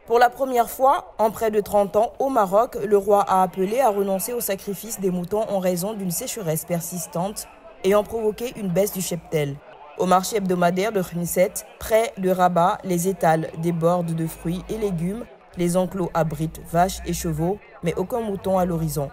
Pour la première fois, en près de 30 ans, au Maroc, le roi a appelé à renoncer au sacrifice des moutons en raison d'une sécheresse persistante ayant provoqué une baisse du cheptel. Au marché hebdomadaire de Knesset, près de Rabat, les étals débordent de fruits et légumes, les enclos abritent vaches et chevaux, mais aucun mouton à l'horizon.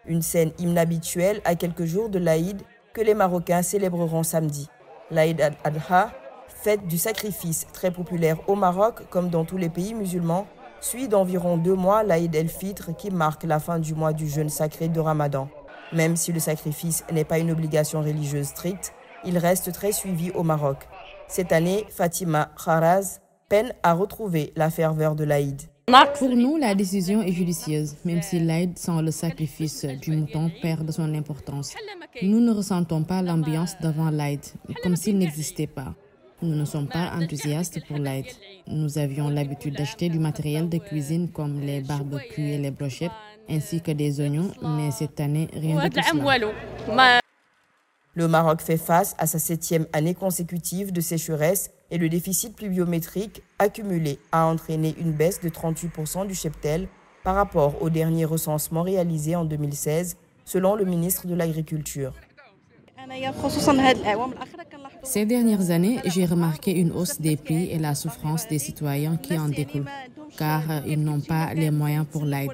Une scène inhabituelle à quelques jours de l'Aïd que les Marocains célébreront samedi. L'Aïd al-Adha, fête du sacrifice très populaire au Maroc comme dans tous les pays musulmans, suit d'environ 2 mois l'Aïd el-Fitr qui marque la fin du mois du jeûne sacré de Ramadan. Même si le sacrifice n'est pas une obligation religieuse stricte, il reste très suivi au Maroc. Cette année, Fatima Kharaz peine à retrouver la ferveur de l'Aïd. Pour nous, la décision est judicieuse, même si l'Aïd sans le sacrifice du mouton perd de son importance. Nous ne ressentons pas l'ambiance d'avant l'Aïd, comme s'il n'existait pas. Nous ne sommes pas enthousiastes pour l'Aïd. Nous avions l'habitude d'acheter du matériel de cuisine comme les barbecues et les brochettes, ainsi que des oignons, mais cette année, rien de tout cela. Le Maroc fait face à sa 7e année consécutive de sécheresse et le déficit pluviométrique accumulé a entraîné une baisse de 38% du cheptel par rapport au dernier recensement réalisé en 2016, selon le ministre de l'Agriculture. Ces dernières années, j'ai remarqué une hausse des prix et la souffrance des citoyens qui en découle, car ils n'ont pas les moyens pour l'Aïd.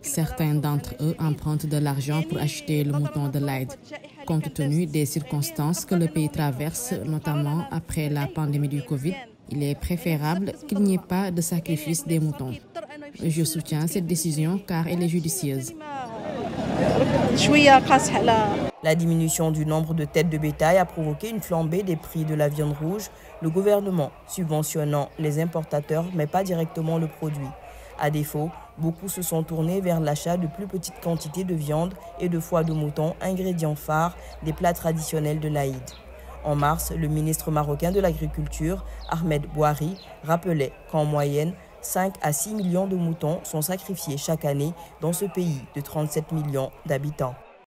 Certains d'entre eux empruntent de l'argent pour acheter le mouton de l'Aïd. Compte tenu des circonstances que le pays traverse, notamment après la pandémie du Covid, il est préférable qu'il n'y ait pas de sacrifice des moutons. Je soutiens cette décision car elle est judicieuse. La diminution du nombre de têtes de bétail a provoqué une flambée des prix de la viande rouge, le gouvernement subventionnant les importateurs mais pas directement le produit. À défaut, beaucoup se sont tournés vers l'achat de plus petites quantités de viande et de foie de mouton, ingrédients phares des plats traditionnels de l'Aïd. En mars, le ministre marocain de l'Agriculture, Ahmed Bouhari, rappelait qu'en moyenne, 5 à 6 millions de moutons sont sacrifiés chaque année dans ce pays de 37 millions d'habitants.